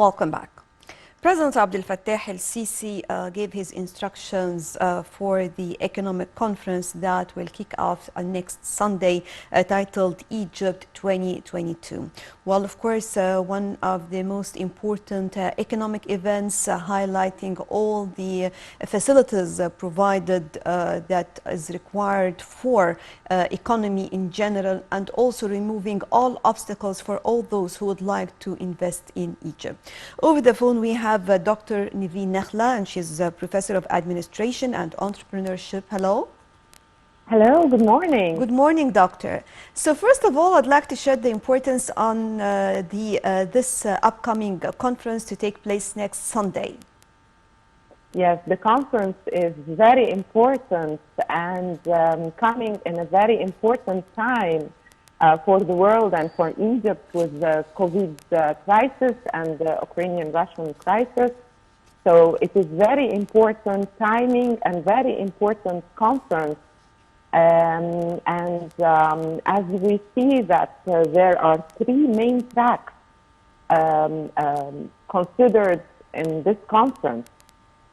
Welcome back. President Abdel Fattah el-Sisi gave his instructions for the economic conference that will kick off next Sunday, titled Egypt 2022. Well, of course, one of the most important economic events highlighting all the facilities provided that is required for economy in general, and also removing all obstacles for all those who would like to invest in Egypt. Over the phone, we have Dr. Nevine Nakhla, and she's a professor of administration and entrepreneurship. Hello. Hello, good morning. Good morning, doctor. So first of all, I'd like to shed the importance on this upcoming conference to take place next Sunday. Yes, the conference is very important and coming in a very important time for the world and for Egypt with the COVID crisis and the Ukrainian-Russian crisis. So it is very important timing and very important conference. As we see that there are three main tracks considered in this conference.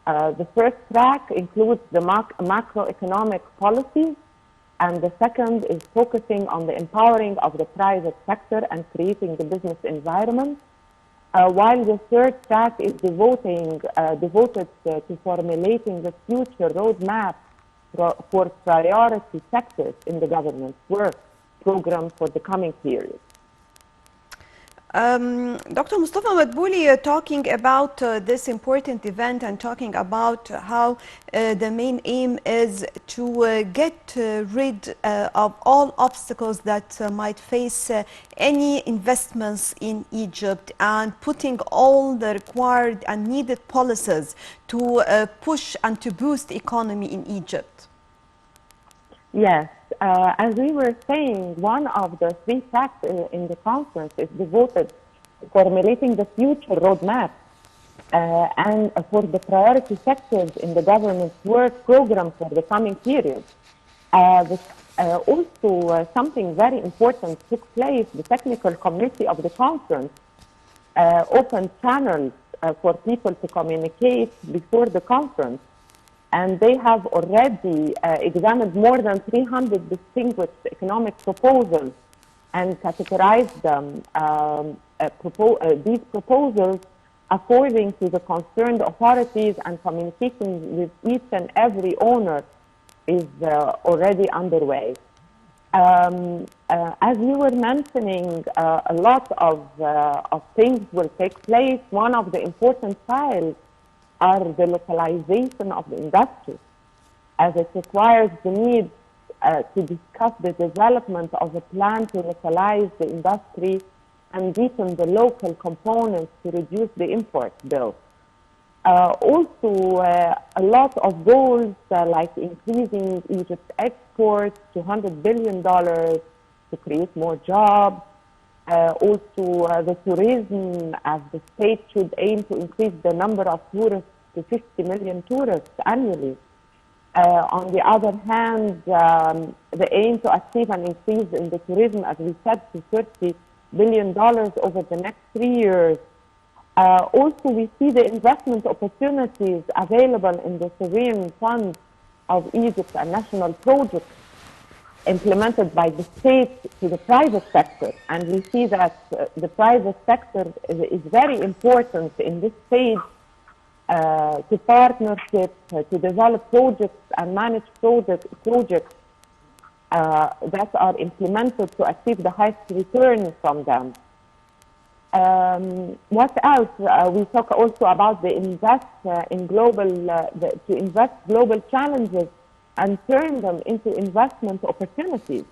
The first track includes the macroeconomic policies, and the second is focusing on the empowering of the private sector and creating the business environment, while the third track is devoted to formulating the future roadmap for priority sectors in the government's work program for the coming period. Dr. Mustafa Madbouli, talking about this important event and talking about how the main aim is to get rid of all obstacles that might face any investments in Egypt, and putting all the required and needed policies to push and to boost the economy in Egypt. Yes. As we were saying, one of the three tracks in the conference is devoted to formulating the future roadmap and for the priority sectors in the government's work program for the coming period. Also, something very important took place. The technical committee of the conference opened channels for people to communicate before the conference. And they have already examined more than 300 distinguished economic proposals and categorized them, these proposals according to the concerned authorities, and communication with each and every owner is already underway. As you were mentioning, a lot of things will take place. One of the important files are the localization of the industry, as it requires the need to discuss the development of a plan to localize the industry and deepen the local components to reduce the import bill. Also, a lot of goals like increasing Egypt's exports to $100 billion to create more jobs. Also, the tourism, as the state should aim to increase the number of tourists to 50 million tourists annually. On the other hand, the aim to achieve an increase in the tourism, as we said, to $30 billion over the next 3 years. Also, we see the investment opportunities available in the sovereign funds of Egypt and national projects implemented by the state to the private sector. And we see that the private sector is very important in this stage to partnership, to develop projects and manage projects that are implemented to achieve the highest return from them. What else? We talk also about the invest to invest global challenges and turn them into investment opportunities.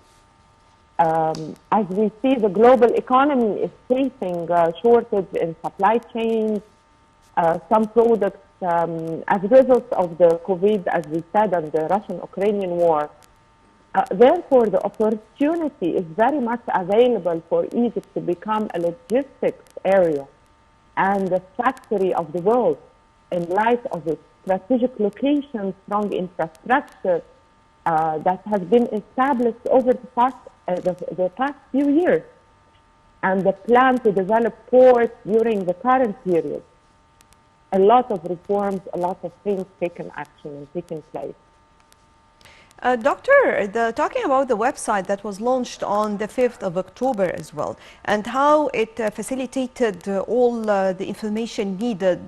As we see, the global economy is facing a shortage in supply chains, some products as a result of the COVID, as we said, and the Russian-Ukrainian war. Therefore, the opportunity is very much available for Egypt to become a logistics area and the factory of the world in light of its strategic location, strong infrastructure that has been established over the past few years. and the plan to develop ports during the current period. A lot of reforms, a lot of things taken action and taking place. Doctor, talking about the website that was launched on the 5th of October as well, and how it facilitated all the information needed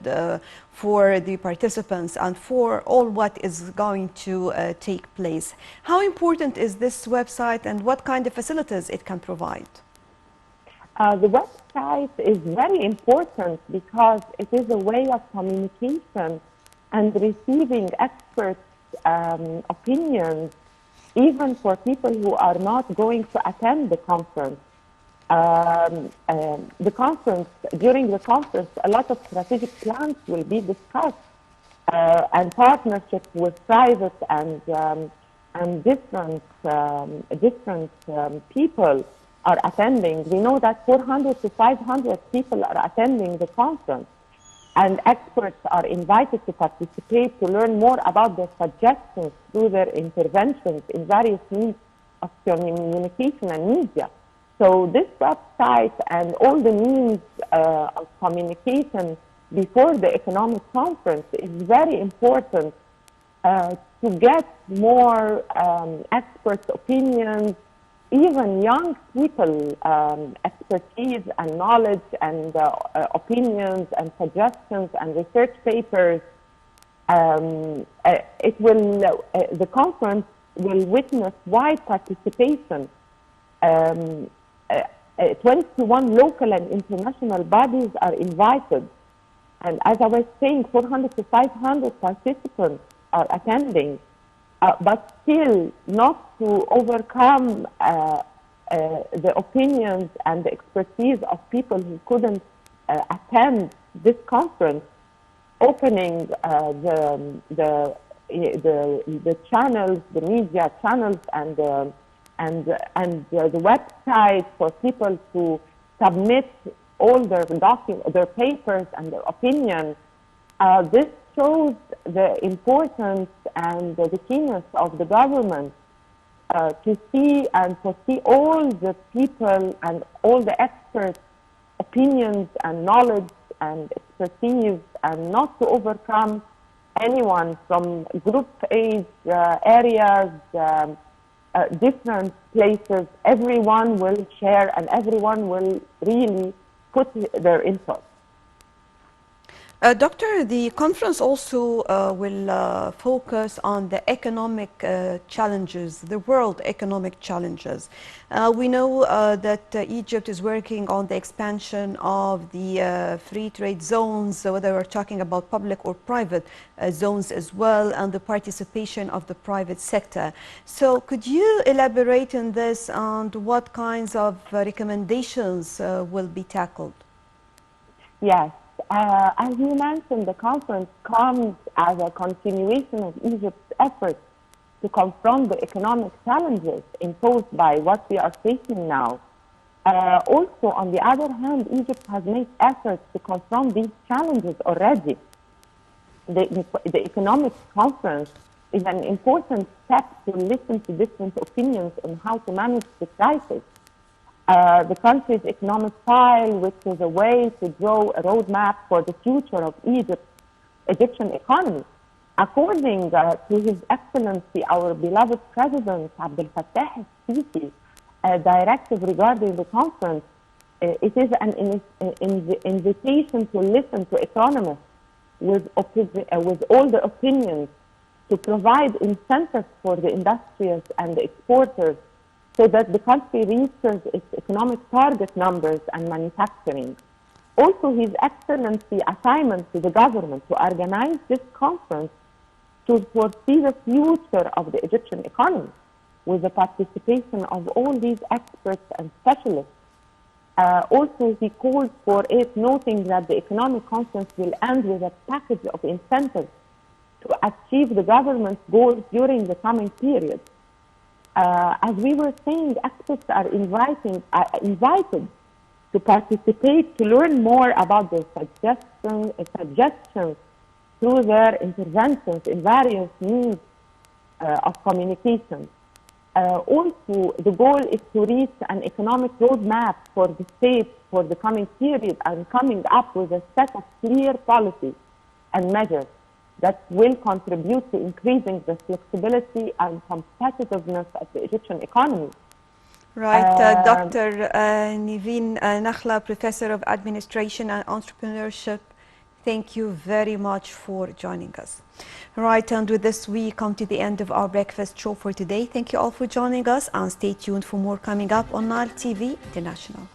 for the participants and for all what is going to take place. How important is this website and what kind of facilities it can provide? The website is very important because it is a way of communication and receiving experts' opinions, even for people who are not going to attend the conference. During the conference, a lot of strategic plans will be discussed, and partnerships with private and different people are attending. We know that 400 to 500 people are attending the conference, and experts are invited to participate to learn more about their suggestions through their interventions in various means of communication and media. So this website and all the means of communication before the economic conference is very important to get more experts' opinions, even young people, expertise and knowledge and opinions and suggestions and research papers. The conference will witness wide participation. 21 local and international bodies are invited. And as I was saying, 400 to 500 participants are attending. But still not to overcome the opinions and the expertise of people who couldn't attend this conference, opening the channels, the media channels, and the website for people to submit all their papers and their opinions. This shows the importance and the keenness of the government to see and foresee all the people and all the experts' opinions and knowledge and expertise, and not to overcome anyone from group age areas, different places. Everyone will share and everyone will really put their input. Doctor, the conference also will focus on the economic challenges, the world economic challenges. We know that Egypt is working on the expansion of the free trade zones, whether we're talking about public or private zones as well, and the participation of the private sector. So could you elaborate on this and what kinds of recommendations will be tackled? Yes. As you mentioned, the conference comes as a continuation of Egypt's efforts to confront the economic challenges imposed by what we are facing now. Also, on the other hand, Egypt has made efforts to confront these challenges already. The economic conference is an important step to listen to different opinions on how to manage the crisis. The country's economic file, which is a way to draw a roadmap for the future of Egyptian economy. According to His Excellency, our beloved President Abdel Fattah al-Sisi, a directive regarding the conference, it is an invitation to listen to economists with all the opinions, to provide incentives for the industrials and the exporters, so that the country reaches its economic target numbers and manufacturing. Also, His Excellency assignment to the government to organize this conference to foresee the future of the Egyptian economy with the participation of all these experts and specialists. Also, he called for it, noting that the economic conference will end with a package of incentives to achieve the government's goals during the coming period. As we were saying, experts are invited to participate, to learn more about their suggestions through their interventions in various means of communication. Also, the goal is to reach an economic roadmap for the state for the coming period and coming up with a set of clear policies and measures that will contribute to increasing the flexibility and competitiveness of the Egyptian economy. Right, Dr. Nevine Nakhla, Professor of Administration and Entrepreneurship, thank you very much for joining us. Right, and with this we come to the end of our breakfast show for today. Thank you all for joining us and stay tuned for more coming up on Nile TV International.